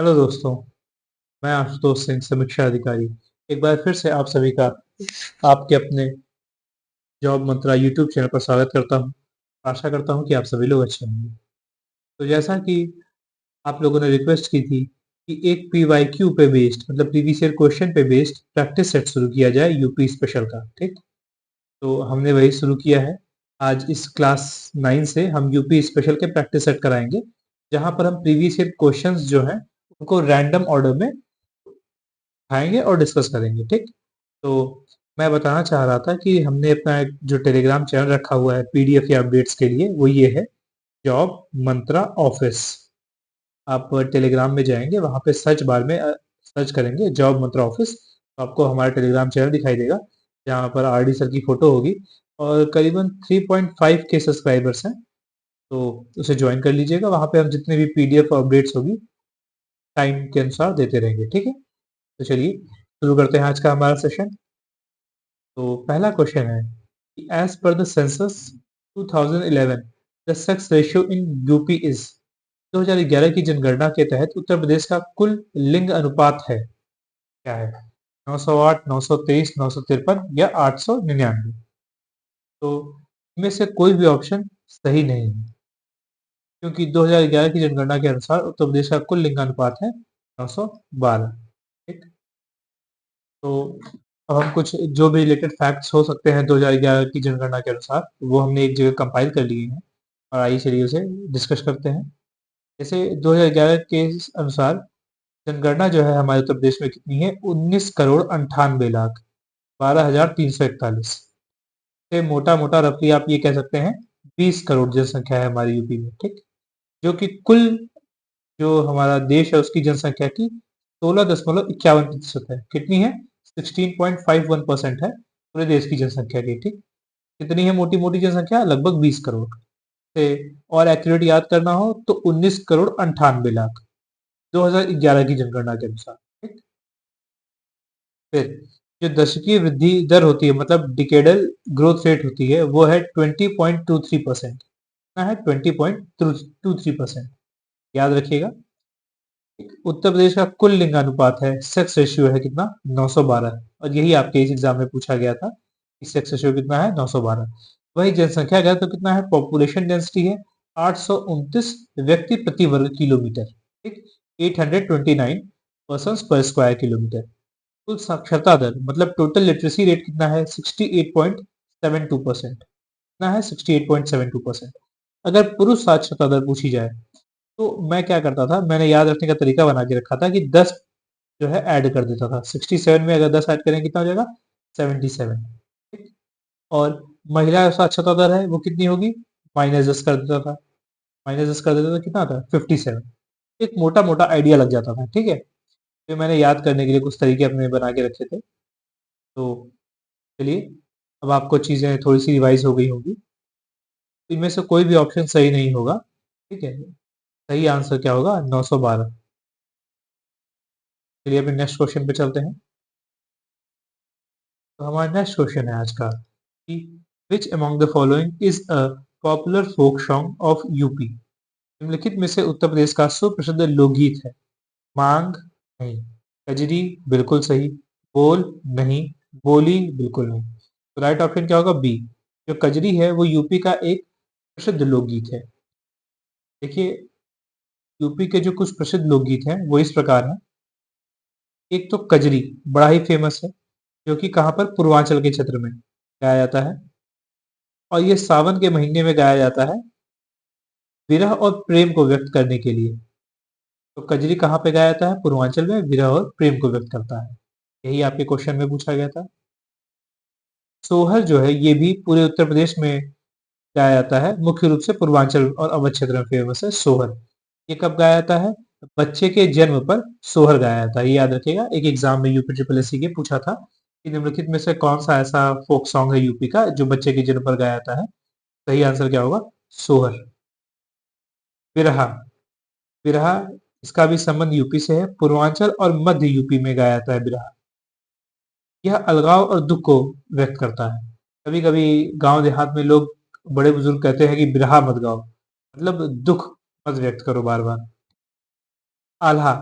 Hello दोस्तों, मैं आशुतोष सिंह, समीक्षा अधिकारी। एक बार फिर से आप सभी का आपके अपने जॉब मंत्रा यूट्यूब चैनल पर स्वागत करता हूं। आशा करता हूं कि आप सभी लोग अच्छे होंगे। तो जैसा कि आप लोगों ने रिक्वेस्ट की थी कि एक पीवाईक्यू पे बेस्ड मतलब प्रीवियस ईयर क्वेश्चन पे बेस्ड प्रैक्टिस सेट शुरू किया जाए यूपी स्पेशल का, ठीक? तो हमने वही शुरू किया है। आज इस क्लास 9 से हम यूपी स्पेशल के प्रैक्टिस सेट कराएंगे, जहां पर हम प्रीवियस ईयर क्वेश्चंस जो हैं उनको रैंडम ऑर्डर में उठाएंगे और डिस्कस करेंगे, ठीक? तो मैं बताना चाह रहा था कि हमने अपना एक जो टेलीग्राम चैनल रखा हुआ है पीडीएफ या अपडेट्स के लिए, वो ये है, जॉब मंत्रा ऑफिस। आप टेलीग्राम में जाएंगे, वहां पे सर्च बार में सर्च करेंगे जॉब मंत्रा ऑफिस, तो आपको हमारा टेलीग्राम चैनल दिखाई देगा, जहाँ पर आरडी सर की फोटो होगी और करीबन 3.5 के सब्सक्राइबर्स हैं। तो उसे ज्वाइन कर लीजिएगा। वहां पे हम जितने भी पीडीएफ और अपडेट्स होगी टाइम के अनुसार देते रहेंगे, ठीक है? तो चलिए शुरू करते हैं आज का हमारा सेशन। तो पहला क्वेश्चन है कि as per the census 2011 the sex ratio in UP is. 2011 की जनगणना के तहत उत्तर प्रदेश का कुल लिंग अनुपात है, क्या है? 908, 923, 953 या 899? तो इनमें से कोई भी ऑप्शन सही नहीं है, क्योंकि 2011 की जनगणना के अनुसार उत्तर प्रदेश का कुल लिंगानुपात है 912, ठीक? तो अब हम कुछ जो भी रिलेटेड फैक्ट्स हो सकते हैं 2011 की जनगणना के अनुसार, वो हमने एक जगह कंपाइल कर लिए हैं और आइए चलिए उसे डिस्कस करते हैं। जैसे 2011 के अनुसार जनगणना जो है हमारे उत्तर प्रदेश में कितनी है? 19 करोड़ 98 लाख 12,341 से मोटा मोटा रफली आप ये कह सकते हैं 20 करोड़ जनसंख्या है हमारी यूपी में, ठीक? जो कि कुल जो हमारा देश है उसकी जनसंख्या की 16.51% है। कितनी है? 16.51% है पूरे देश की जनसंख्या की, ठीक? कितनी है मोटी मोटी जनसंख्या? लगभग 20 करोड़ से। और एक्यूरेट याद करना हो तो 19 करोड़ 98 लाख 2011 की जनगणना के अनुसार, ठीक? फिर जो दशकीय वृद्धि दर होती है, मतलब डिकेडल ग्रोथ रेट होती है, वो है 20.23%। कितना है? 20.23%। याद रखिएगा। उत्तर प्रदेश का कुल लिंगानुपात है, सेक्स रेशियो है कितना? 912। और यही आपके इस एग्जाम में पूछा गया था कि सेक्स रेशियो कितना है? 912। वही जनसंख्या घनत्व तो कितना है? पॉपुलेशन डेंसिटी है 829 व्यक्ति प्रति वर्ग किलोमीटर, ठीक? 829 पर्सन पर स्क्वायर किलोमीटर। कुल साक्षरता दर मतलब टोटल लिटरेसी रेट कितना है? 68.72%। कितना है? 68.72%। अगर पुरुष साक्षरता दर पूछी जाए तो मैं क्या करता था, मैंने याद रखने का तरीका बना के रखा था कि 10 जो है ऐड कर देता था। 67 में अगर 10 ऐड करें कितना हो जाएगा? 77, ठीक? और महिला साक्षरता दर है वो कितनी होगी? -10 कर देता था। -10 कर देता था, कितना आता है? 57। एक मोटा मोटा आइडिया लग जाता था, ठीक है? तो मैंने याद करने के लिए कुछ तरीके अपने बना के रखे थे। तो चलिए, अब आपको चीजें थोड़ी सी रिवाइज हो गई होगी। इनमें से कोई भी ऑप्शन सही नहीं होगा, ठीक है? सही आंसर क्या होगा? 912। चलिए अभी नेक्स्ट क्वेश्चन पे चलते हैं। तो हमारा नेक्स्ट क्वेश्चन है आज का कि which among the following is a popular folk song of UP. निम्नलिखित में से उत्तर प्रदेश का सुप्रसिद्ध लोकगीत है? मांग नहीं, कजरी बिल्कुल सही, बोल नहीं, बोली बिल्कुल नहीं। तो राइट ऑप्शन क्या होगा? बी। जो कजरी है वो यूपी का एक प्रसिद्ध लोकगीत है। देखिए, यूपी के जो कुछ प्रसिद्ध लोकगीत हैं वो इस प्रकार हैं। एक तो कजरी बड़ा ही फेमस है, जो कि कहाँ पर? पूर्वांचल के क्षेत्र में गाया जाता है, और ये सावन के महीने में गाया जाता है विरह और प्रेम को व्यक्त करने के लिए। तो कजरी कहाँ पे गाया जाता है? पूर्वांचल में विरह और प्रेम को व्यक्त करता है। यही आपके क्वेश्चन में पूछा गया था। सोहर जो है ये भी पूरे उत्तर प्रदेश में गाया जाता है, मुख्य रूप से पूर्वांचल और अवध क्षेत्र में फेमस है सोहर। ये कब गाया जाता है? बच्चे के जन्म पर सोहर गाया जाता है। ये याद रखिएगा, एक एग्जाम में यूपी ट्रिपल एससी के पूछा था कि निम्नलिखित में से कौन सा ऐसा फोक सॉन्ग है यूपी का जो बच्चे के जन्म पर गाया जाता है? सही आंसर क्या होगा? सोहर। बिरहा, बिरहा इसका भी संबंध यूपी से है, पूर्वांचल और मध्य यूपी में गाया जाता है बिरहा। यह अलगाव और दुख को व्यक्त करता है। कभी कभी गांव देहात में लोग, बड़े बुजुर्ग कहते हैं कि बिरहा मत गाओ, मतलब दुख मत व्यक्त करो बार बार। आल्हा,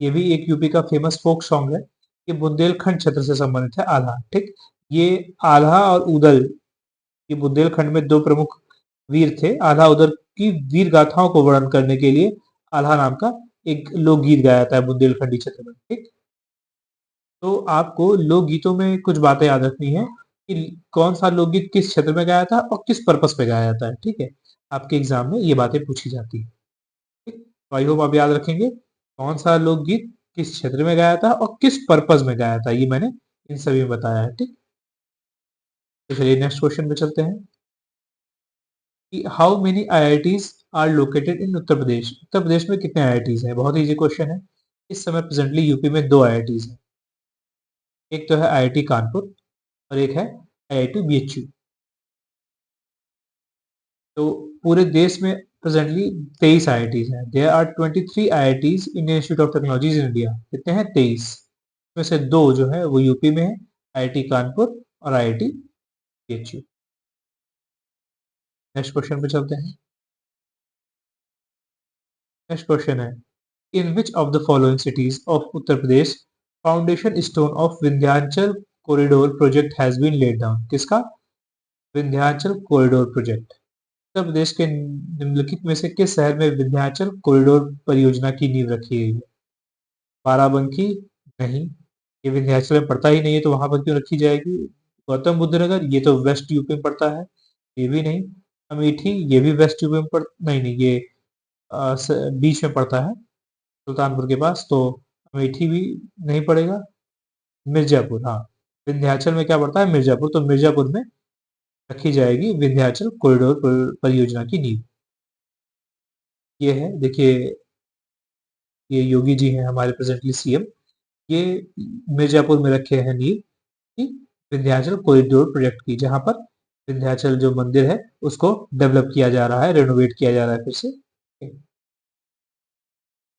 ये भी एक यूपी का फेमस फोक सॉन्ग है। ये बुंदेलखंड क्षेत्र से संबंधित है, आल्हा। ठीक, ये आल्हा और उदल, ये बुंदेलखंड में दो प्रमुख वीर थे। आल्हा उदल की वीर गाथाओं को वर्णन करने के लिए आल्हा नाम का एक लोकगीत गाया जाता है बुंदेलखंडी क्षेत्र में। ठीक, तो आपको लोकगीतों में कुछ बातें याद रखनी है कि कौन सा लोकगीत किस क्षेत्र में गाया था और किस पर्पस पे गाया जाता है। ठीक है, आपके एग्जाम में ये बातें पूछी जाती है। ठीक, तो आई होप आप याद रखेंगे कौन सा लोकगीत किस क्षेत्र में गाया था और किस पर्पस में गाया था, ये मैंने इन सभी में बताया है। ठीक, तो चलिए नेक्स्ट क्वेश्चन पे चलते हैं कि how many IITs are located in Uttar Pradesh. Uttar Pradesh में कितने आईआईटीज हैं? बहुत इजी क्वेश्चन है। इस समय प्रेजेंटली यूपी में दो आईआईटीज हैं। एक तो है आईआईटी कानपुर और एक है आईआईटी बीएचयू। तो पूरे देश में प्रेजेंटली 23 आईआईटीज हैं। There are 23 IITs Indian Institute of Technology in India. कितने हैं? 23 में से दो जो है वो यूपी में है, आईआईटी कानपुर और आईआईटी बीएचयू। नेक्स्ट क्वेश्चन पे चलते हैं। नेक्स्ट क्वेश्चन है in which of the following cities of Uttar Pradesh foundation stone of Vindhyachal corridor project has been laid down. किसका? Vindhyachal corridor project. उत्तर प्रदेश के निम्नलिखित में से किस शहर में विंध्याचल कॉरिडोर परियोजना की नींव रखी गई है? बाराबंकी? नहीं, ये विंध्याचल में पड़ता ही नहीं है तो वहां पर क्यों रखी जाएगी? गौतम बुद्ध नगर? ये तो वेस्ट यूपी में पड़ता है, ये भी नहीं। अमेठी? ये भी वेस्ट यूपी में नहीं नहीं, ये बीच में पड़ता है सुल्तानपुर के पास, तो अमेठी भी नहीं पड़ेगा। मिर्जापुर, हाँ, विंध्याचल में क्या पड़ता है? मिर्जापुर, तो मिर्जापुर में रखी जाएगी विंध्याचल कॉरिडोर परियोजना की नींव। ये है, देखिए, ये योगी जी हैं हमारे प्रेजेंटली सीएम। ये मिर्जापुर में रखे हैं नींव की विंध्याचल कॉरिडोर प्रोजेक्ट की, जहां पर विंध्याचल जो मंदिर है उसको डेवलप किया जा रहा है, रेनोवेट किया जा रहा है फिर से।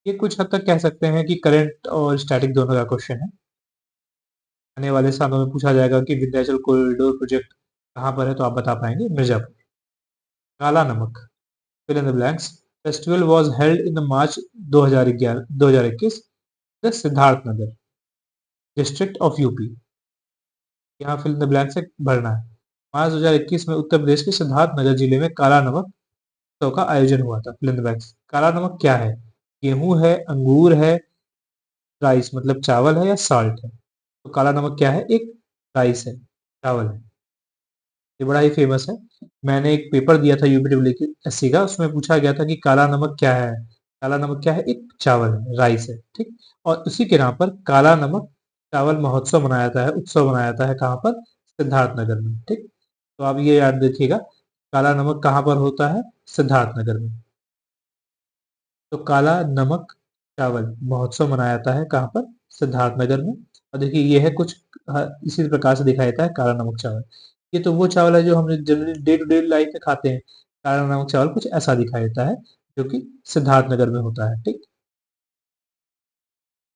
ये कुछ हद तक कह सकते हैं कि करंट और स्टैटिक दोनों का क्वेश्चन है। आने वाले सालों में पूछा जाएगा कि विंध्याचल कॉरिडोर प्रोजेक्ट कहाँ पर है, तो आप बता पाएंगे Mirzapur. Kala Namak, fill in the blanks. Festival was held in March 2021 the Siddharth Nagar district of UP. यहाँ फिल इन द ब्लैंक से भरना है। मार्च 2021 में उत्तर प्रदेश के सिद्धार्थ नगर जिले में काला नमक उत्सव का आयोजन हुआ था। Fill in the blanks. Kala Namak क्या है? गेहूं है, अंगूर है, राइस मतलब चावल है, या साल्ट है? तो काला नमक क्या है? एक राइस है, चावल है। ये बड़ा ही फेमस है। मैंने एक पेपर दिया था यूपीडब्ल्यूएससी का, उसमें पूछा गया था कि काला नमक क्या है। काला नमक क्या है? एक चावल है, राइस है। ठीक, और उसी के नाम पर काला नमक चावल महोत्सव मनाया जाता है, उत्सव मनाया जाता है। कहाँ पर? सिद्धार्थ नगर में। ठीक, तो आप ये याद रखिएगा, काला नमक कहाँ पर होता है? सिद्धार्थ नगर में। तो काला नमक चावल महोत्सव मनाया जाता है कहाँ पर? सिद्धार्थ नगर में। और देखिए ये है कुछ इसी प्रकार से दिखाया जाता है काला नमक चावल। ये तो वो चावल है जो हम generally day to day life में खाते हैं। काला नमक चावल कुछ ऐसा दिखाया देता है जो कि सिद्धार्थ नगर में होता है। ठीक,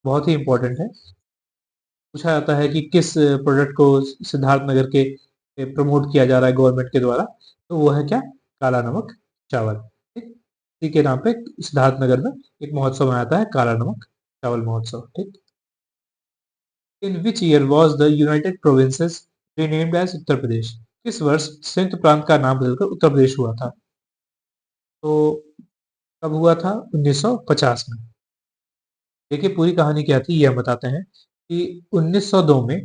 बहुत ही इंपॉर्टेंट है। पूछा जाता है कि किस प्रोडक्ट को सिद्धार्थ नगर के प्रमोट किया जा रहा है गवर्नमेंट के द्वारा, तो वो है क्या? काला नमक चावल। ठीक, इसी के नाम पे सिद्धार्थ नगर में एक महोत्सव मनाता है, काला नमक चावल महोत्सव। ठीक, in which year was the United Provinces renamed as Uttar Pradesh. किस वर्ष संयुक्त प्रांत का नाम बदलकर उत्तर प्रदेश हुआ था? तो कब हुआ था? 1950 में। देखिए पूरी कहानी क्या थी ये हम बताते हैं कि 1902 में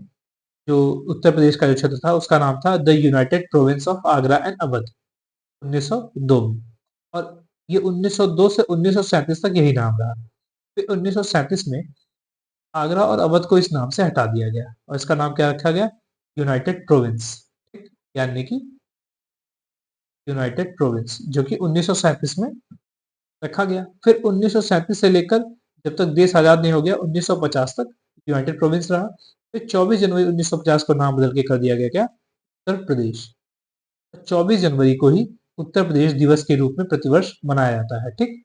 जो उत्तर प्रदेश का जो क्षेत्र था उसका नाम था the United province of Agra and Awadh. 1902 में। और ये 1902 से 1937 तक यही नाम रहा। फिर 1937 में आगरा और अवध को इस नाम से हटा दिया गया और इसका नाम क्या रखा गया? United province. ठीक, यानी कि यूनाइटेड प्रोविंस, जो कि 1937 में रखा गया। फिर 1937 से लेकर जब तक देश आजाद नहीं हो गया 1950 तक यूनाइटेड प्रोविंस रहा। फिर 24 जनवरी 1950 को नाम बदल के कर दिया गया क्या? उत्तर प्रदेश। 24 जनवरी को ही उत्तर प्रदेश दिवस के रूप में प्रतिवर्ष मनाया जाता है। ठीक,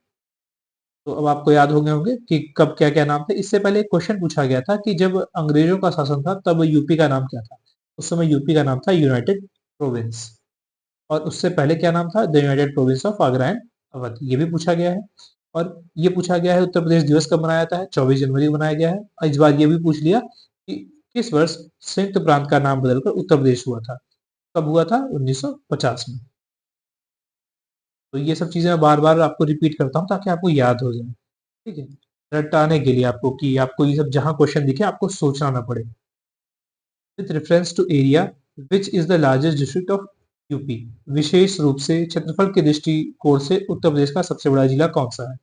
तो अब आपको याद होंगे होंगे कि कब क्या क्या नाम थे। इससे पहले एक क्वेश्चन पूछा गया था कि जब अंग्रेजों का शासन था तब यूपी का नाम क्या था? उस समय यूपी का नाम था यूनाइटेड प्रोविंस। और उससे पहले क्या नाम था? The United province of Agra and Awadh. ये भी पूछा गया है। और ये पूछा गया है उत्तर प्रदेश दिवस कब मनाया जाता है, 24 जनवरी को मनाया गया है। और इस बार ये भी पूछ लिया कि किस वर्ष संयुक्त प्रांत का नाम बदलकर उत्तर प्रदेश हुआ था। कब हुआ था? 1950 में। तो ये सब चीजें मैं बार बार आपको रिपीट करता हूँ ताकि आपको याद हो जाए। ठीक है, रटाने के लिए आपको, कि आपको ये सब जहां क्वेश्चन दिखे आपको सोचना ना पड़े। With reference to area, which is the largest district of UP? विशेष रूप से क्षेत्रफल के दृष्टिकोण से उत्तर प्रदेश का सबसे बड़ा जिला कौन सा है?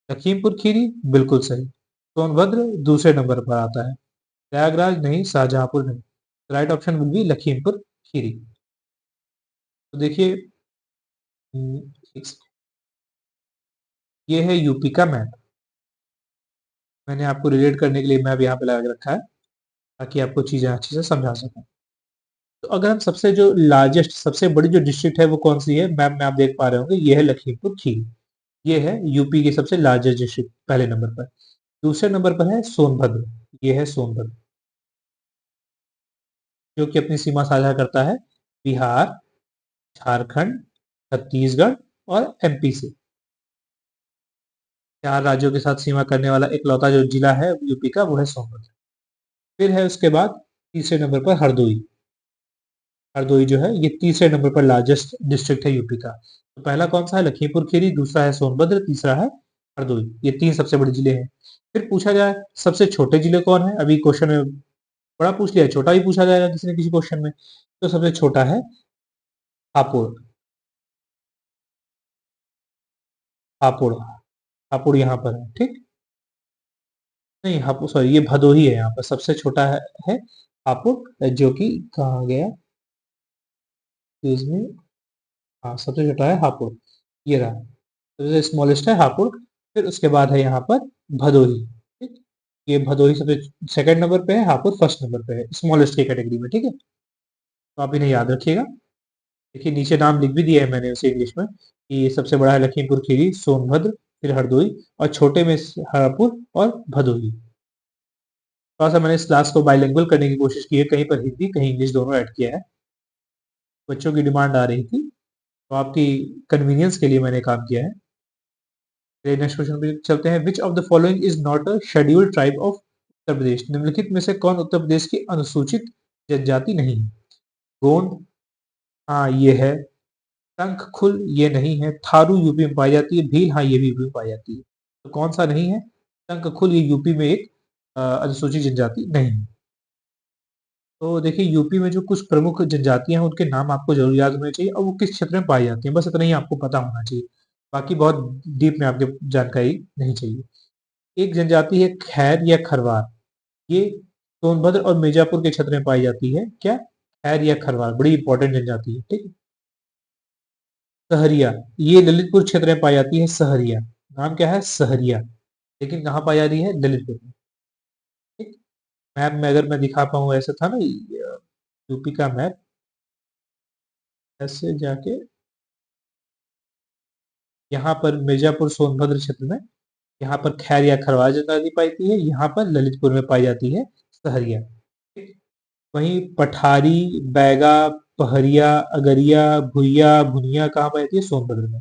लखीमपुर खीरी, बिल्कुल सही। सोनभद्र दूसरे नंबर पर आता है। प्रयागराज नहीं, शाहजहांपुर नहीं। Right option will B Lakhimpur Kheri. तो देखिए, ये है यूपी का मैप। मैंने आपको रिलेट करने के लिए मैप यहाँ पे लगा के रखा है ताकि आपको चीजें अच्छे से समझा सकूं। तो अगर हम सबसे जो लार्जेस्ट, सबसे बड़ी जो डिस्ट्रिक्ट है वो कौन सी है, मैप में आप देख पा रहे होंगे, ये है लखीमपुर खीरी। ये है यूपी की सबसे लार्जेस्ट डिस्ट्रिक्ट पहले नंबर पर। दूसरे नंबर पर है सोनभद्र। ये है सोनभद्र, जो कि अपनी सीमा साझा करता है बिहार, झारखंड, छत्तीसगढ़ और एमपी से। 4 राज्यों के साथ सीमा करने वाला इकलौता जो जिला है यूपी का, वो है सोनभद्र। फिर है उसके बाद तीसरे नंबर पर हरदोई। हरदोई जो है ये तीसरे नंबर पर लार्जेस्ट डिस्ट्रिक्ट है यूपी का। तो पहला कौन सा है? लखीमपुर खीरी, दूसरा है सोनभद्र, तीसरा है हरदोई। ये 3 सबसे बड़े जिले हैं। फिर पूछा जाए सबसे छोटे जिले कौन है? अभी क्वेश्चन में बड़ा पूछ लिया, छोटा भी पूछा जाएगा किसी न किसी क्वेश्चन में। तो सबसे छोटा है हापुड़। हापुड़, हापुड़ यहाँ पर है, ठीक। नहीं, हापुड़ सॉरी, ये भदोही है। यहाँ पर सबसे छोटा है हापुड़, जो कि कहाँ गया, इसमें, हाँ सबसे छोटा है हापुड़, ये रहा। सबसे स्मॉलेस्ट है हापुड़। फिर उसके बाद है यहाँ पर भदोही, ठीक। ये भदोही सबसे सेकंड नंबर पे है, हापुड़ फर्स्ट नंबर पे है स्मॉलेस्ट की कैटेगरी में, ठीक है। तो आप इन्हें याद रखिएगा। देखिए नीचे नाम लिख भी दिया है मैंने उसे इंग्लिश में, कि सबसे बड़ा है लखीमपुर खीरी, सोनभद्र, फिर हरदोई, और छोटे में हापुड़ और भदोही। थोड़ा सा मैंने इस क्लास को बाइलिंगुअल करने की कोशिश की है, कहीं पर हिंदी कहीं इंग्लिश दोनों ऐड किया है। बच्चों की डिमांड आ रही थी, तो आपकी कन्वीनियंस के लिए मैंने काम किया है। नेक्स्ट क्वेश्चन पे चलते हैं। Which of the following is not a scheduled tribe of Uttar Pradesh? निम्नलिखित में से कौन उत्तर प्रदेश की अनुसूचित जनजाति नहीं है? गोंड, हाँ ये है। शंखखुल, ये नहीं है। थारू यूपी में पाई जाती है। भील, हाँ ये भी यूपी में पाई जाती है। तो कौन सा नहीं है? शंखखुल, ये यूपी में एक अनुसूचित जनजाति नहीं है। तो देखिए यूपी में जो कुछ प्रमुख जनजातियां हैं उनके नाम आपको जरूर याद होने चाहिए, और वो किस क्षेत्र में पाई जाती हैं, बस इतना ही आपको पता होना चाहिए। बाकी बहुत डीप में आपके जानकारी नहीं चाहिए। एक जनजाति है खैर या खरवार। ये सोनभद्र और मिर्जापुर के क्षेत्र में पाई जाती है। क्या? खैर या खरवार, बड़ी इंपॉर्टेंट जनजाति है, ठीक है। सहरिया, ये ललितपुर क्षेत्र में पाई जाती है। सहरिया, नाम क्या है? सहरिया, लेकिन कहाँ पाई जा रही है? ललितपुर में, ठीक। मैप में अगर मैं दिखा पाऊँ, ऐसा था ना यूपी का मैप, ऐसे जाके यहाँ पर मिर्जापुर सोनभद्र क्षेत्र में, यहाँ पर खैर या खरवार जनजाति पाई जाती है। यहाँ पर ललितपुर में पाई जाती है सहरिया, ठीक। वहीं पठारी, बैगा, पहरिया, अगरिया, भुइया, भुनिया कहाँ पाई जाती है? सोनभद्र में।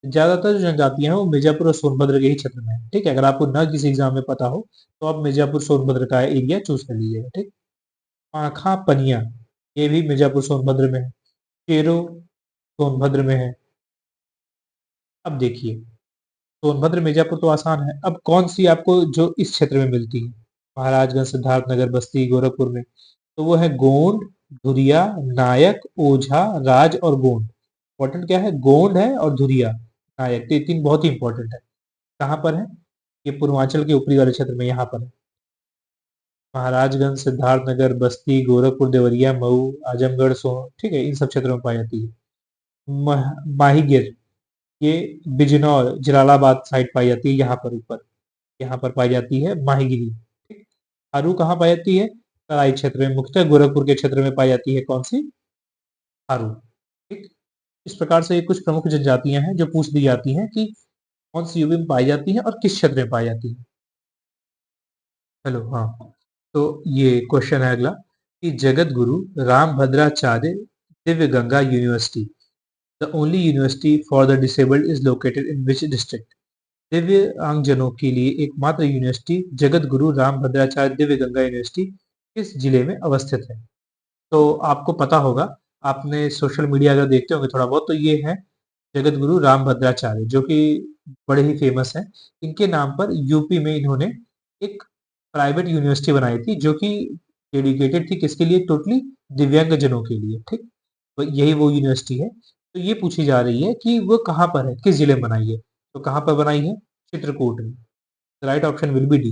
ज्यादातर जो जनजातियां हैं वो मिर्जापुर और सोनभद्र के ही क्षेत्र में है, ठीक है। अगर आपको न किसी एग्जाम में पता हो तो आप मिर्जापुर सोनभद्र का एरिया चूज कर लीजिएगा, ठीक। पाखा पनिया, ये भी मिर्जापुर सोनभद्र में है। शेरो सोनभद्र में है। अब देखिए, सोनभद्र मिर्जापुर तो आसान है, अब कौन सी आपको जो इस क्षेत्र में मिलती है, महाराजगंज, सिद्धार्थनगर, बस्ती, गोरखपुर में, तो वो है गोंड, धुरिया, नायक, ओझा, राज और गोंड। इंपॉर्टेंट क्या है? गोंड है और धुरिया, नायक, तो ये 3 बहुत ही इंपॉर्टेंट है। कहाँ पर है? ये पूर्वांचल के ऊपरी वाले क्षेत्र में यहाँ पर है। महाराजगंज, सिद्धार्थनगर, बस्ती, गोरखपुर, देवरिया, मऊ, आजमगढ़, सो, ठीक है, इन सब क्षेत्रों में पाई जाती है। माहीगिर, ये बिजनौर, जलालाबाद साइड पाई जाती है, यहाँ पर ऊपर, यहाँ पर पाई जाती है माहीगिरी, ठीक। हारू कहाँ पाई जाती है? तराई क्षेत्र में, मुख्यतः गोरखपुर के क्षेत्र में पाई जाती है। कौन सी? हारू, ठीक। इस प्रकार से ये कुछ प्रमुख जनजातियां हैं जो पूछ दी जाती हैं कि कौन सी यूपी में पाई जाती है और किस क्षेत्र में पाई जाती है। हेलो, हाँ। तो ये क्वेश्चन है अगला, कि Jagat Guru Rambhadracharya Divya Ganga university, the only university for the disabled, is located in which district? दिव्यांगजनों के लिए एकमात्र यूनिवर्सिटी जगत गुरु रामभद्राचार्य दिव्य गंगा यूनिवर्सिटी किस जिले में अवस्थित है? तो आपको पता होगा, आपने सोशल मीडिया अगर देखते होंगे थोड़ा बहुत, तो ये है जगत गुरु रामभद्राचार्य, जो कि बड़े ही फेमस हैं। इनके नाम पर यूपी में इन्होंने एक प्राइवेट यूनिवर्सिटी बनाई थी, जो कि डेडिकेटेड थी किसके लिए? टोटली दिव्यांगजनों के लिए, ठीक? तो यही वो यूनिवर्सिटी है। तो ये पूछी जा रही है कि वो कहाँ पर है, किस जिले में बनाई है? तो कहाँ पर बनाई है? चित्रकूट में। Right option will B D.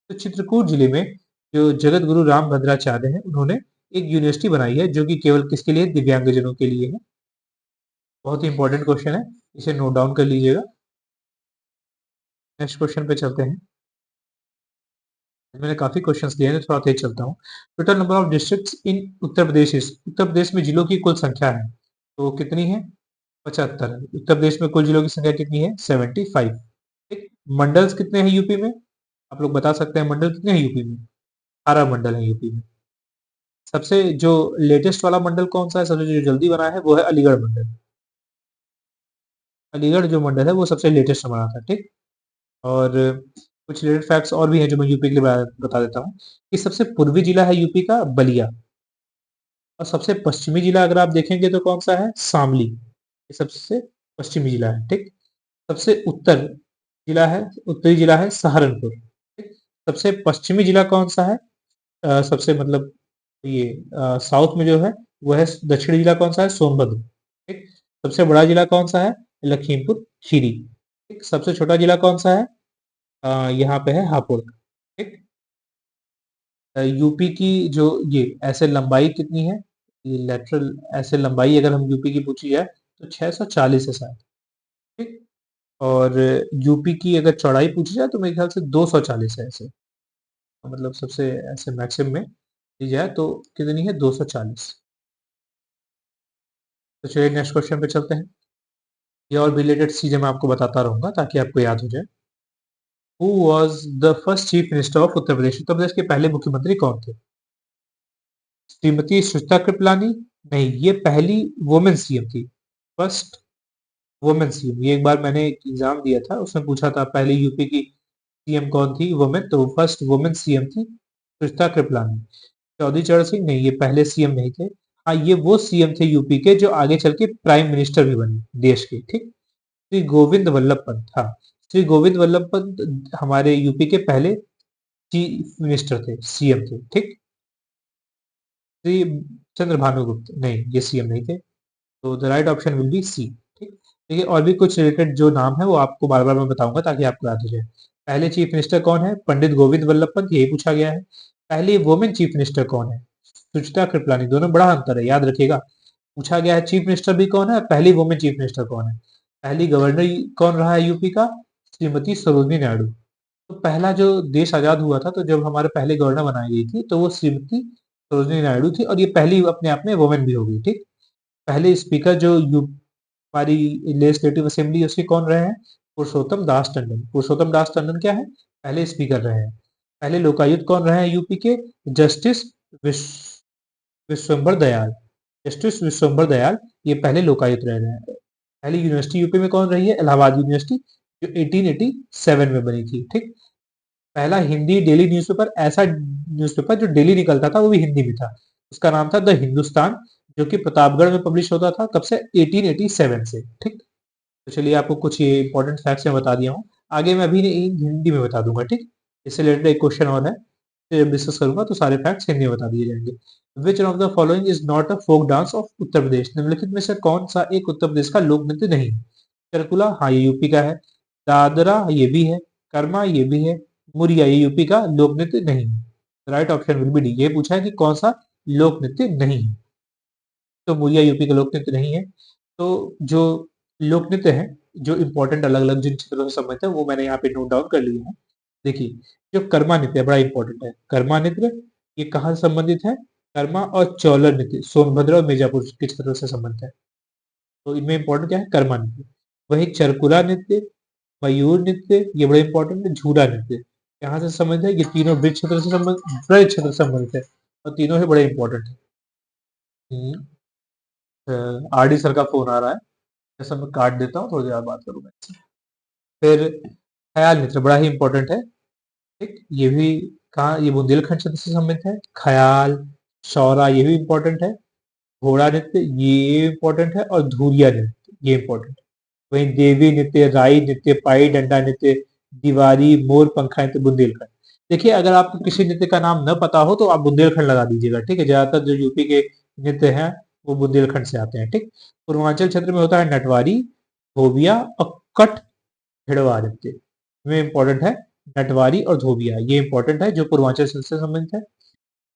तो चित्रकूट जिले में जो जगत गुरु रामभद्राचार्य हैं, उन्होंने एक यूनिवर्सिटी बनाई है, जो कि केवल किसके लिए? दिव्यांगजनों के लिए है। बहुत ही इंपॉर्टेंट क्वेश्चन है, इसे नोट डाउन कर लीजिएगा। नेक्स्ट क्वेश्चन पे चलते हैं। मैंने काफी क्वेश्चंस दिए हैं, थोड़ा तेज चलता हूँ। टोटल नंबर ऑफ डिस्ट्रिक्ट्स इन उत्तर प्रदेश उत्तर प्रदेश में जिलों की कुल संख्या है, तो कितनी है? 75 है। उत्तर प्रदेश में कुल जिलों की संख्या कितनी है? 75। ठीक। मंडल्स कितने हैं यूपी में? आप लोग बता सकते हैं मंडल कितने हैं यूपी में? 18 मंडल है यूपी में। सबसे जो लेटेस्ट वाला मंडल कौन सा है, सबसे जो जल्दी बना है, वो है अलीगढ़ मंडल। अलीगढ़ जो मंडल है वो सबसे लेटेस्ट बना था, ठीक। और कुछ रिलेटेड फैक्ट्स और भी हैं जो मैं यूपी के लिए बता देता हूँ कि सबसे पूर्वी जिला है यूपी का बलिया, और सबसे पश्चिमी जिला अगर आप देखेंगे तो कौन सा है? शामली। ये सबसे पश्चिमी जिला है, ठीक। सबसे उत्तरी जिला है सहारनपुर, ठीक। सबसे पश्चिमी जिला कौन सा है? सबसे मतलब ये साउथ में जो है वो है दक्षिणी जिला कौन सा है? सोनभद्र, ठीक। सबसे बड़ा जिला कौन सा है? लखीमपुर खीरी, ठीक। सबसे छोटा जिला कौन सा है? यहाँ पे है हापुड़, ठीक। यूपी की जो ये ऐसे लंबाई कितनी है? ये लेटरल ऐसे लंबाई अगर हम यूपी की पूछी जाए तो 640 है शायद, ठीक। और यूपी की अगर चौड़ाई पूछी जाए तो मेरे ख्याल से 240 है ऐसे, मतलब सबसे ऐसे मैक्सिमम में दी जाए तो कितनी है? 240। तो चलिए नेक्स्ट क्वेश्चन पे चलते हैं। ये और रिलेटेड चीजें मैं आपको बताता रहूंगा ताकि आपको याद हो जाए। Who was the first chief minister of Uttar Pradesh? Uttar Pradesh के पहले मुख्यमंत्री कौन थे? श्रीमती सुचित्रा कृपलानी? नहीं, ये पहली वुमेन सीएम थी। First women CM. ये एक बार मैंने एक एग्जाम दिया था, उसमें पूछा था पहले यूपी की सीएम कौन थी वुमेन, तो फर्स्ट वुमेन सीएम थी सुचित्रा कृपलानी। चौधरी चरण सिंह? नहीं, ये पहले सीएम नहीं थे। हाँ, ये वो सीएम थे यूपी के जो आगे चल के प्राइम मिनिस्टर भी बने देश के, ठीक। श्री गोविंद वल्लभ पंत, हाँ। श्री गोविंद वल्लभ पंत हमारे यूपी के पहले चीफ मिनिस्टर थे, सीएम थे, ठीक। श्री चंद्र भानुगुप्त? नहीं, ये सीएम नहीं थे। तो the right option will be C, ठीक। देखिए और भी कुछ रिलेटेड जो नाम है वो आपको बार बार मैं बताऊंगा ताकि आपको याद हो जाए। पहले चीफ मिनिस्टर कौन है? पंडित गोविंद वल्लभ पंत, यही पूछा गया है। पहली वुमेन चीफ मिनिस्टर कौन है? सुचित्रा कृपलानी। दोनों बड़ा अंतर है, याद रखिएगा। पूछा गया है चीफ मिनिस्टर भी कौन है, पहली वुमेन चीफ मिनिस्टर कौन है। पहली गवर्नर कौन रहा है यूपी का? श्रीमती सरोजनी नायडू। तो पहला जो देश आजाद हुआ था, तो जब हमारे पहले गवर्नर बनाई गई थी तो वो श्रीमती सरोजनी नायडू थी, और ये पहली अपने आप में वुमेन भी हो गई, ठीक। पहले स्पीकर जो हमारी लेजिस्लेटिव असेंबली उसके कौन रहे हैं? पुरुषोत्तम दास टंडन। पुरुषोत्तम दास टंडन क्या है? पहले स्पीकर रहे हैं। पहले लोकायुक्त कौन रहे हैं यूपी के? जस्टिस विश्वम्बर दयाल। जस्टिस विश्वम्बर दयाल ये पहले लोकायुक्त रह रहे हैं। पहली यूनिवर्सिटी यूपी में कौन रही है? इलाहाबाद यूनिवर्सिटी, जो 1887 में बनी थी, ठीक। पहला हिंदी डेली न्यूज़पेपर, ऐसा न्यूज़पेपर जो डेली निकलता था वो भी हिंदी में था, उसका नाम था द हिंदुस्तान, जो कि प्रतापगढ़ में पब्लिश होता था। कब से? 1887 से, ठीक। तो चलिए आपको कुछ ये इंपॉर्टेंट फैक्ट्स मैं बता दिया हूँ। आगे मैं अभी हिंदी में बता दूंगा, ठीक। इससे रिलेटेड एक क्वेश्चन और है, जब डिस्कस करूंगा तो सारे फैक्ट्स हिंदी में बता दिए जाएंगे। Which of the following is not a folk dance of Uttar Pradesh? निम्नलिखित में से कौन सा एक उत्तर प्रदेश का लोक नृत्य नहीं है? चरकुला, हाँ ये यूपी का है। दादरा ये भी है। कर्मा ये भी है। मुरिया ये यूपी का लोक नृत्य नहीं है। Right option will B D. ये पूछा है कि कौन सा लोक नृत्य नहीं है, तो मुरिया यूपी का लोक नृत्य नहीं है। तो जो लोक नृत्य है, जो इंपॉर्टेंट अलग अलग जिन क्षेत्रों से संबंधित है, वो मैंने यहाँ पे नोट डाउन कर लिया है। देखिए, जो कर्मा नृत्य है बड़ा इंपॉर्टेंट है। कर्मा नृत्य ये कहाँ से संबंधित है? कर्मा और चौलर नृत्य सोनभद्र और मिर्जापुर के क्षेत्रों से संबंधित है। तो इनमें इंपॉर्टेंट क्या है? कर्मा नृत्य। वही चरकुला नृत्य, मयूर नृत्य ये बड़े इंपॉर्टेंट है। झूला नृत्य यहाँ से संबंधित है, ये तीनों ब्रज क्षेत्र से संबंधित, ब्रज क्षेत्र से संबंधित है, और तीनों ही बड़े इंपॉर्टेंट है। आर डी सर का फोन आ रहा है, जैसा मैं काट देता हूँ, थोड़ी देर बाद बात करूंगा। फिर ख्याल नृत्य बड़ा ही इंपॉर्टेंट है। ठीक, ये भी कहाँ, ये बुंदेलखंड क्षेत्र से संबंधित है। ख्याल, शौरा ये भी इंपॉर्टेंट है। घोड़ा नृत्य ये इंपॉर्टेंट है, और धूरिया नृत्य ये इंपॉर्टेंट है। वहीं देवी नृत्य, राई नृत्य, पाई डंडा नृत्य, दीवारी, मोर पंखा नृत्य, बुंदेलखंड। देखिए, अगर आपको किसी नृत्य का नाम न पता हो तो आप बुंदेलखंड लगा दीजिएगा। ठीक है, ज्यादातर जो यूपी के नृत्य हैं वो बुंदेलखंड से आते हैं। ठीक, पूर्वांचल क्षेत्र में होता है नटवारी, धोबिया और कट भिड़वा नृत्य। में इंपॉर्टेंट है नटवारी और धोबिया, ये इंपॉर्टेंट है जो पूर्वांचल से संबंधित है।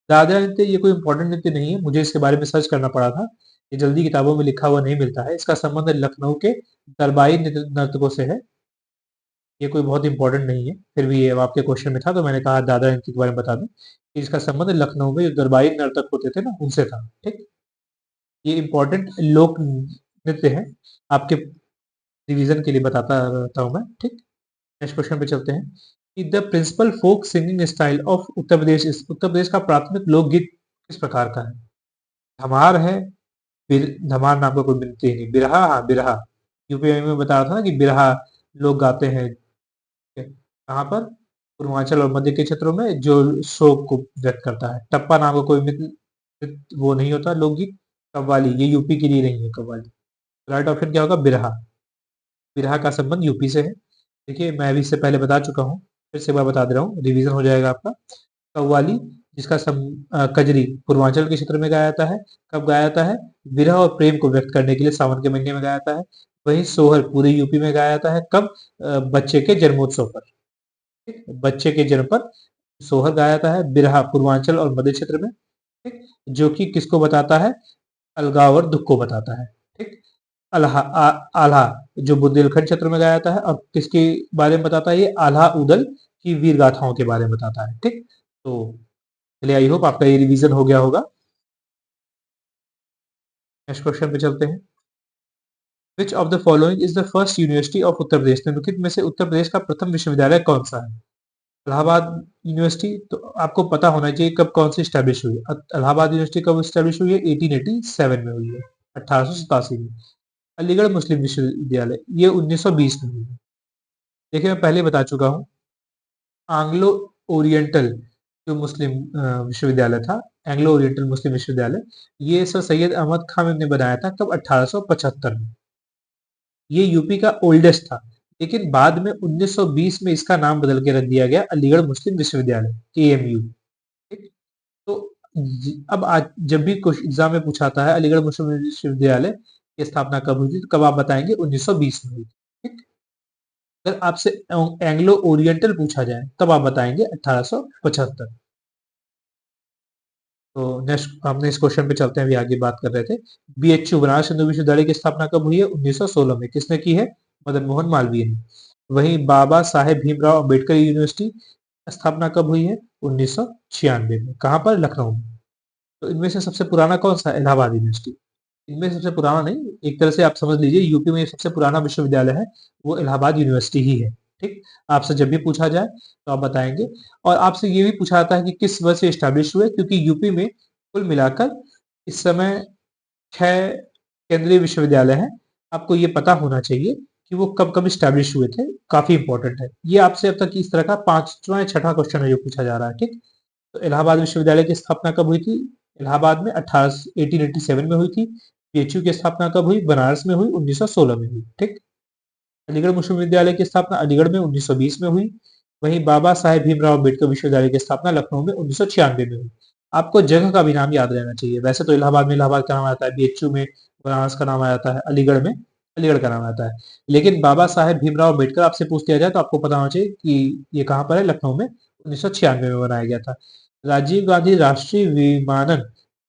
दादरा नृत्य ये कोई इंपॉर्टेंट नृत्य नहीं है, मुझे इसके बारे में सर्च करना पड़ा था। ये जल्दी किताबों में लिखा हुआ नहीं मिलता है। इसका संबंध लखनऊ के दरबारी नर्तकों से है। ये कोई बहुत इंपॉर्टेंट नहीं है, फिर भी ये आपके क्वेश्चन में था तो मैंने कहा दादरा नृत्य के बारे में बता दूं कि इसका संबंध लखनऊ में जो दरबारी नर्तक होते थे ना उनसे था। ठीक, ये इंपॉर्टेंट लोक नृत्य है, आपके रिवीजन के लिए बताता रहता हूँ मैं। ठीक, नेक्स्ट क्वेश्चन पे चलते हैं कि the principal folk singing style of Uttar Pradesh Uttar Pradesh का प्राथमिक लोकगीत किस प्रकार का है? धमार है, धमार नाम का कोई नृत्य ही नहीं। बिरहा, हाँ बिरहा, यूपी में बता रहा था ना कि बिरहा लोग गाते हैं। कहाँ पर? पूर्वांचल और मध्य के क्षेत्रों में, जो शोक को व्यक्त करता है। टप्पा नाम का कोई वो नहीं होता लोकगीत। कव्वाली ये यूपी के लिए नहीं है कव्वाली। राइट ऑप्शन क्या होगा? बिरहा। बिरहा का संबंध यूपी से है। देखिए, मैं अभी इससे पहले बता चुका हूँ, फिर से मैं बता दे रहा हूँ, रिवीजन हो जाएगा आपका। कव्वाली जिसका कजरी पूर्वांचल के क्षेत्र में गाया जाता है। कब गाया जाता है? विरह और प्रेम को व्यक्त करने के लिए सावन के महीने में गाया जाता है। वहीं सोहर पूरे यूपी में गाया जाता है। कब? बच्चे के जन्मोत्सव पर। ठीक, बच्चे के जन्म पर सोहर गाया जाता है। बिरहा पूर्वांचल और मध्य क्षेत्र में। ठीक, जो कि किसको बताता है? अलगाव और दुख को बताता है। ठीक, अल्हा आल्हा जो बुंदेलखंड क्षेत्र में गाया जाता है, और किसके बारे में बताता है? ये आल्हा उदल की वीर गाथाओं के बारे में बताता है। ठीक, तो चलिए, आई होप आपका ये रिवीजन हो गया होगा। नेक्स्ट क्वेश्चन पे चलते हैं। Which of the following is the first university of Uttar Pradesh? निम्नलिखित में से उत्तर प्रदेश का प्रथम विश्वविद्यालय कौन सा है? इलाहाबाद यूनिवर्सिटी तो आपको पता होना चाहिए कब कौन सी स्टैब्लिश हुई है। इलाहाबाद यूनिवर्सिटी कब स्टैब्लिश हुई है? 1887 में हुई है, 1887 में। अलीगढ़ मुस्लिम विश्वविद्यालय ये 1920 में हुई है। देखिए, मैं पहले बता चुका हूँ, एंग्लो ओरिएंटल जो मुस्लिम विश्वविद्यालय था, एंग्लो ओरिएंटल मुस्लिम विश्वविद्यालय, ये सर सैयद अहमद खान ने बनाया था। कब? 1875 में। ये यूपी का ओल्डेस्ट था, लेकिन बाद में 1920 में इसका नाम बदल के रख दिया गया अलीगढ़ मुस्लिम विश्वविद्यालय, एएमयू। ठीक, तो अब आज जब भी कुछ एग्जाम में पूछाता है अलीगढ़ मुस्लिम विश्वविद्यालय की स्थापना कब हुई थी, तो कब आप बताएंगे? 1920 में हुई थी। ठीक, अगर आपसे एंग्लो ओरिएंटल पूछा जाए तब आप बताएंगे 1875। तो नेक्स्ट हमने इस क्वेश्चन पे चलते हैं, अभी आगे बात कर रहे थे। बीएचयू बनारस हिंदू विश्वविद्यालय की स्थापना कब हुई है? 1916 में। किसने की है? मदन मोहन मालवीय ने। वहीं बाबा साहेब भीमराव अंबेडकर यूनिवर्सिटी स्थापना कब हुई है? 1996 में। कहाँ पर? लखनऊ में। तो इनमें से सबसे पुराना कौन सा? इलाहाबाद यूनिवर्सिटी। इनमें से सबसे पुराना नहीं, एक तरह से आप समझ लीजिए यूपी में सबसे पुराना विश्वविद्यालय है वो इलाहाबाद यूनिवर्सिटी ही है। ठीक, आपसे जब भी पूछा जाए तो आप बताएंगे। और आपसे ये भी पूछा जाता है कि किस वर्ष से स्टैब्लिश हुए, क्योंकि यूपी में कुल मिलाकर इस समय 6 केंद्रीय विश्वविद्यालय हैं। आपको ये पता होना चाहिए कि वो कब कब स्टैब्लिश हुए थे, काफी इंपॉर्टेंट है ये। आपसे अब तक इस तरह का पांचवा या छठा क्वेश्चन है जो पूछा जा रहा है। ठीक, तो इलाहाबाद विश्वविद्यालय की स्थापना कब हुई थी? इलाहाबाद में 1887 में हुई थी। बीएचयू की स्थापना कब हुई? बनारस में हुई, 1916 में हुई। ठीक, अलीगढ़ मुस्लिम विश्वविद्यालय की स्थापना अलीगढ़ में 1920 में हुई। वहीं बाबा साहेब भीमराव अम्बेडकर विश्वविद्यालय की स्थापना लखनऊ में 1996 में हुई। आपको जगह का भी नाम याद रहना चाहिए। वैसे तो इलाहाबाद में इलाहाबाद का नाम आता है, बीएचयू में बनारस का नाम आता है, अलीगढ़ में अलीगढ़ का नाम आता है। लेकिन बाबा साहेब भीमराव अम्बेडकर आपसे पूछ लिया जाए तो आपको पता होना चाहिए कि ये कहाँ पर है? लखनऊ में 1996 में बनाया गया था। राजीव गांधी राष्ट्रीय विमानन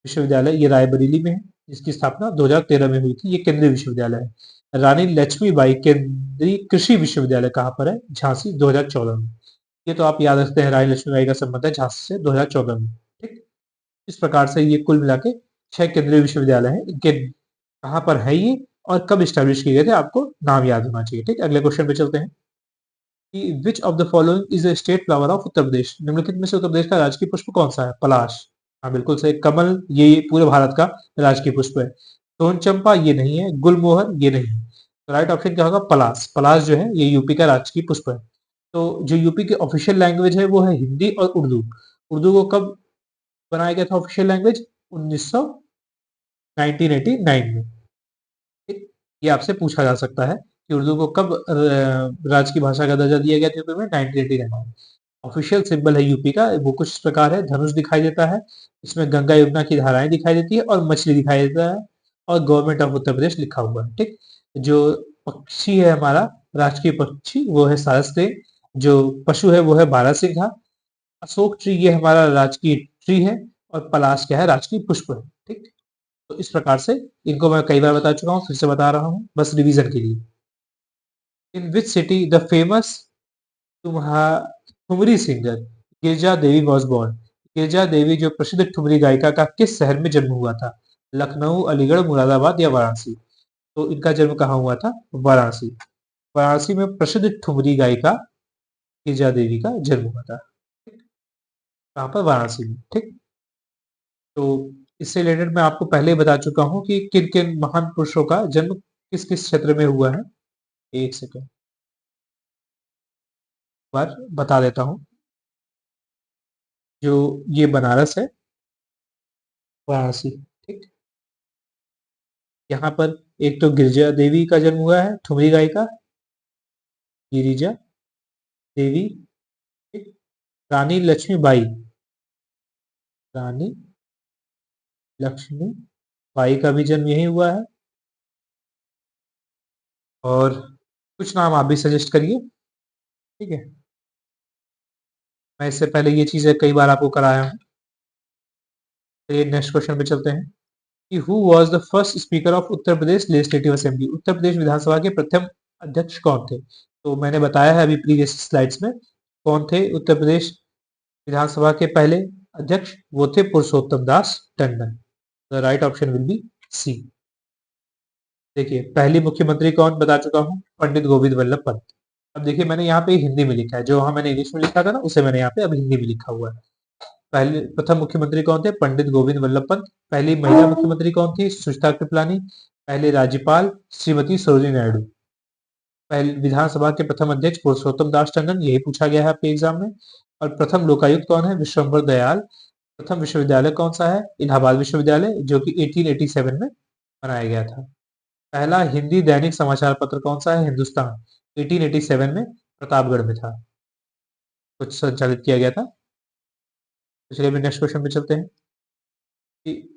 विश्वविद्यालय ये रायबरेली में है, जिसकी स्थापना 2013 में हुई थी। ये केंद्रीय विश्वविद्यालय है। रानी लक्ष्मीबाई केंद्रीय कृषि विश्वविद्यालय कहाँ पर है? झांसी, 2014 में। ये तो आप याद रखते हैं, रानी लक्ष्मीबाई का संबंध है झांसी से 2014 में। ठीक, इस प्रकार से ये कुल मिला के 6 केंद्रीय विश्वविद्यालय हैं। इनके कहाँ पर है ये और कब स्टैब्लिश किए गए थे, आपको नाम याद होना चाहिए। ठीक, अगले क्वेश्चन पे चलते हैं कि which of the following is a state flower of Uttar Pradesh? निम्नलिखित में से उत्तर प्रदेश का राजकीय पुष्प कौन सा है? पलाश। हाँ बिल्कुल सही, कमल ये पूरे भारत का राजकीय पुष्प है। सोन चंपा ये नहीं है, गुलमोहर ये नहीं है। तो राइट ऑप्शन क्या होगा? पलाश। पलाश जो है ये यूपी का राजकीय पुष्प है। तो जो यूपी की ऑफिशियल लैंग्वेज है वो है हिंदी और उर्दू। उर्दू को कब बनाया गया था ऑफिशियल लैंग्वेज? 1989 में। ठीक? ये आपसे पूछा जा सकता है कि उर्दू को कब राज्य की भाषा का दर्जा दिया गया था यूपी में? 1989 में। ऑफिशियल सिंबल है यूपी का, वो कुछ इस प्रकार है। धनुष दिखाई देता है, इसमें गंगा यमुना की धाराएं दिखाई देती है और मछली दिखाई देता है, और गवर्नमेंट ऑफ उत्तर प्रदेश लिखा हुआ है। ठीक? जो पक्षी है हमारा राष्ट्रीय पक्षी वो है सारस्वत। जो पशु है वो है बारहसिंघा। अशोक ट्री ये हमारा राजकीय ट्री है, और पलाश क्या है? राजकीय पुष्प है। ठीक? तो इस प्रकार से इनको मैं कई बार बता चुका हूँ, फिर से बता रहा हूँ बस रिवीजन के लिए। In which city the famous तुम्हा thumri singer Girija Devi was born? Girija Devi जो प्रसिद्ध ठुमरी गायिका का किस शहर में जन्म हुआ था? लखनऊ, अलीगढ़, मुरादाबाद या वाराणसी? तो इनका जन्म कहाँ हुआ था? वाराणसी। वाराणसी में प्रसिद्ध ठुमरी गायिका गिरजा देवी का जन्म हुआ था। कहाँ पर? वाराणसी में। ठीक? तो इससे रिलेटेड मैं आपको पहले ही बता चुका हूँ कि किन किन महान पुरुषों का जन्म किस किस क्षेत्र में हुआ है। एक सेकेंड, बार बता देता हूँ। जो ये बनारस है, वाराणसी। ठीक? यहाँ पर एक तो गिरिजा देवी का जन्म हुआ है, ठुमरी गायिका गिरिजा देवी। ठीक? रानी लक्ष्मीबाई, रानी लक्ष्मी बाई का भी जन्म यही हुआ है। और कुछ नाम आप भी सजेस्ट करिए। ठीक है, मैं इससे पहले ये चीजें कई बार आपको कराया हूँ। तो ये नेक्स्ट क्वेश्चन पे चलते हैं कि who was the first speaker of Uttar Pradesh legislative assembly? Uttar Pradesh विधानसभा के प्रथम अध्यक्ष कौन थे? तो मैंने बताया है अभी प्रीवियस स्लाइड्स में कौन थे उत्तर प्रदेश विधानसभा के पहले अध्यक्ष। वो थे Purushottam Das Tandon. The right option will be C. देखिए पहली मुख्यमंत्री कौन बता चुका हूँ, पंडित गोविंद वल्लभ पंत। अब देखिए मैंने यहाँ पे हिंदी में लिखा है, जो वहां मैंने इंग्लिश में लिखा था ना उसे मैंने यहाँ पे अब हिंदी में लिखा हुआ है। पहले प्रथम मुख्यमंत्री कौन थे? पंडित गोविंद वल्लभ पंत। पहली महिला मुख्यमंत्री कौन थी? सुचित्रा कृपलानी। पहले राज्यपाल श्रीमती सरोजिनी नायडू। पहले विधानसभा के प्रथम अध्यक्ष पुरुषोत्तम दास टंडन, यही पूछा गया है आपके एग्जाम में। और प्रथम लोकायुक्त कौन है? विश्वम्भर दयाल। प्रथम विश्वविद्यालय कौन सा है? इलाहाबाद विश्वविद्यालय, जो कि 1887 में बनाया गया था। पहला हिंदी दैनिक समाचार पत्र कौन सा है? हिंदुस्तान, 1887 में प्रतापगढ़ में था, कुछ संचालित किया गया था। तो चलिए नेक्स्ट क्वेश्चन पे चलते हैं कि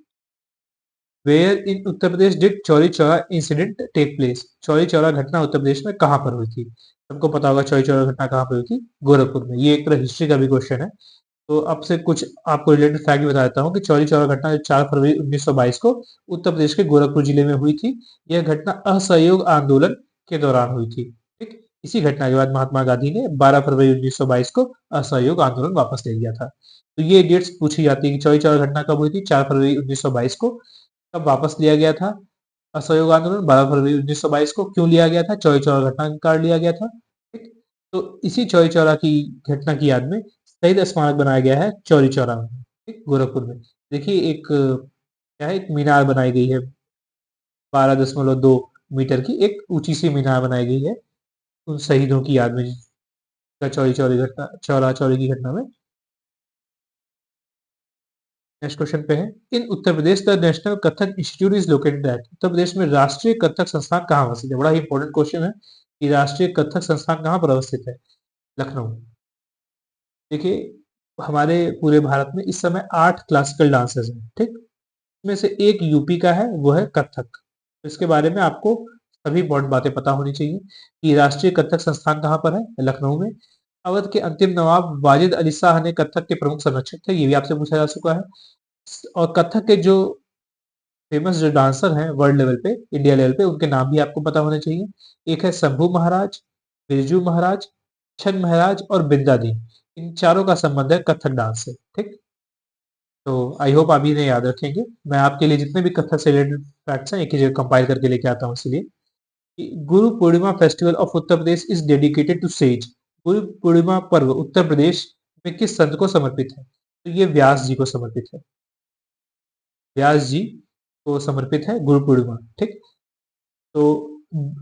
where in Uttar Pradesh did Chauri Chaura incident take place? Chauri Chaura घटना उत्तर प्रदेश में कहाँ पर हुई थी? सबको पता होगा चौरी चौरा घटना कहाँ पर हुई थी? गोरखपुर में। ये एक तरह हिस्ट्री का भी क्वेश्चन है। तो अब से कुछ आपको रिलेटेड फैक्ट बता देता हूँ कि चौरी चौरा घटना जो 4 फरवरी 1922 को उत्तर प्रदेश के गोरखपुर जिले में हुई थी। यह घटना असहयोग आंदोलन के दौरान हुई थी। ठीक? इसी घटना के बाद महात्मा गांधी ने 12 फरवरी 1922 को असहयोग आंदोलन वापस ले लिया था। तो ये डेट्स पूछी जाती है कि चौरी चौरा घटना कब हुई थी? 4 फरवरी 1922 को। कब वापस लिया गया था असहयोग आंदोलन? 12 फरवरी 1922 को। क्यों लिया गया था? चौरी चौरा घटना के कारण लिया गया था। ठीक? तो इसी चौरी चौरा की घटना की याद में शहीद स्मारक बनाया गया है चौरी चौरा में। ठीक? गोरखपुर में। देखिए एक क्या है, एक मीनार बनाई गई है 12.2 मीटर की, एक ऊंची सी मीनार बनाई गई है उन शहीदों की याद में जिनका चौरी चौरी घटना चौरा चौरी की घटना में। नेक्स्ट क्वेश्चन पे है in Uttar Pradesh the national Kathak institute is located at? Uttar Pradesh में राष्ट्रीय कथक संस्थान कहाँ अवस्थित है? बड़ा ही इंपॉर्टेंट क्वेश्चन है कि राष्ट्रीय कथक संस्थान कहाँ पर अवस्थित है? लखनऊ। देखिए हमारे पूरे भारत में इस समय 8 क्लासिकल डांसेस हैं। ठीक? इसमें से एक यूपी का है, वो है कथक। तो इसके बारे में आपको सभी इंपॉर्टेंट बातें पता होनी चाहिए कि राष्ट्रीय कथक संस्थान कहाँ पर है? लखनऊ में। अवध के अंतिम नवाब वाजिद अली शाह ने कथक के प्रमुख संरक्षक थे, ये भी आपसे पूछा जा चुका है। और कथक के जो फेमस जो डांसर हैं वर्ल्ड लेवल पे, इंडिया लेवल पे, उनके नाम भी आपको पता होने चाहिए। एक है शंभू महाराज, बिरजू महाराज, छन महाराज और बिंदा दी। इन चारों का संबंध है कथक डांस से। ठीक? तो आई होप आप इन्हें याद रखेंगे। मैं आपके लिए जितने भी कथक से रिलेटेड फैक्ट्स हैं एक ही जगह कंपाइल करके लेके आता हूँ। इसलिए कि Guru Purnima festival of Uttar Pradesh is dedicated to sages. Guru Purnima पर्व उत्तर प्रदेश में किस संत को समर्पित है? तो ये व्यास जी को समर्पित है। व्यास जी को समर्पित है गुरु पूर्णिमा। ठीक? तो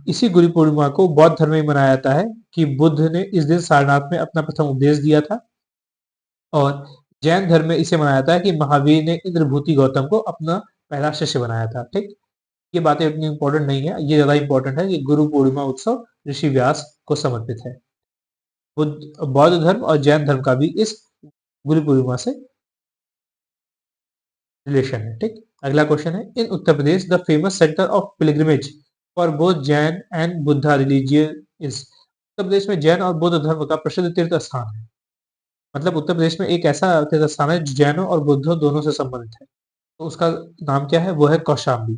इसी गुरु पूर्णिमा को बौद्ध धर्म में मनाया जाता है कि बुद्ध ने इस दिन सारनाथ में अपना प्रथम उपदेश दिया था। और जैन धर्म में इसे मनाया जाता है कि महावीर ने इंद्रभूति गौतम को अपना पहला शिष्य बनाया था। ठीक, ये बातें इतनी इंपॉर्टेंट नहीं है, ये ज्यादा इंपॉर्टेंट है कि गुरु पूर्णिमा उत्सव ऋषि व्यास को समर्पित है। बौद्ध धर्म और जैन धर्म का भी इस गुरु पूर्णिमा से रिलेशन है। ठीक, अगला क्वेश्चन है, in Uttar Pradesh the famous centre of pilgrimage for both Jain and Buddha religion is. Uttar Pradesh में जैन और बौद्ध धर्म का प्रसिद्ध तीर्थ स्थान है। मतलब उत्तर प्रदेश में एक ऐसा तीर्थ स्थान है जो जैनों और बुद्धों दोनों से संबंधित है। तो उसका नाम क्या है? वो है कौशाम्बी।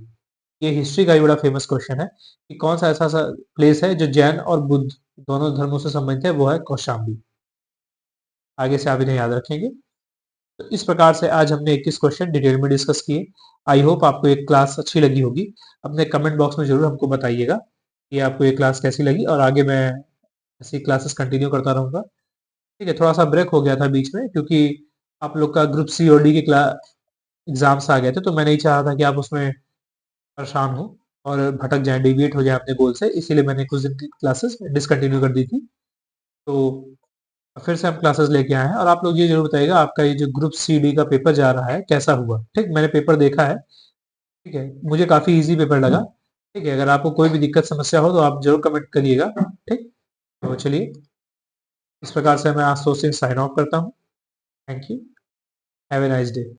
ये हिस्ट्री का ही बड़ा फेमस क्वेश्चन है कि कौन सा ऐसा प्लेस है जो जैन और बुद्ध दोनों धर्मों से संबंधित है, वो है कौशाम्बी। आगे से आप इन्हें याद रखेंगे। तो इस प्रकार से आज हमने 21 क्वेश्चन डिटेल में डिस्कस किए। आई होप आपको ये क्लास अच्छी लगी होगी। अपने कमेंट बॉक्स में जरूर हमको बताइएगा कि आपको ये क्लास कैसी लगी, और आगे मैं ऐसी क्लासेस कंटिन्यू करता रहूंगा। ठीक है, थोड़ा सा ब्रेक हो गया था बीच में क्योंकि आप लोग का ग्रुप सी और डी के एग्जाम्स आ गए थे, तो मैं नहीं चाह रहा था कि आप उसमें परेशान हो और भटक जाए, डिविएट हो जाए अपने गोल से, इसीलिए मैंने कुछ दिन की क्लासेस डिसकंटिन्यू कर दी थी। तो फिर से हम क्लासेस लेके आए हैं, और आप लोग ये जरूर बताइएगा आपका ये जो ग्रुप सी डी का पेपर जा रहा है कैसा हुआ। ठीक, मैंने पेपर देखा है। ठीक है, मुझे काफी इजी पेपर लगा। ठीक है, अगर आपको कोई भी दिक्कत समस्या हो तो आप जरूर कमेंट करिएगा। ठीक, तो चलिए, इस प्रकार से मैं आज सोच साइन ऑफ करता हूँ। Thank you. Have a nice day.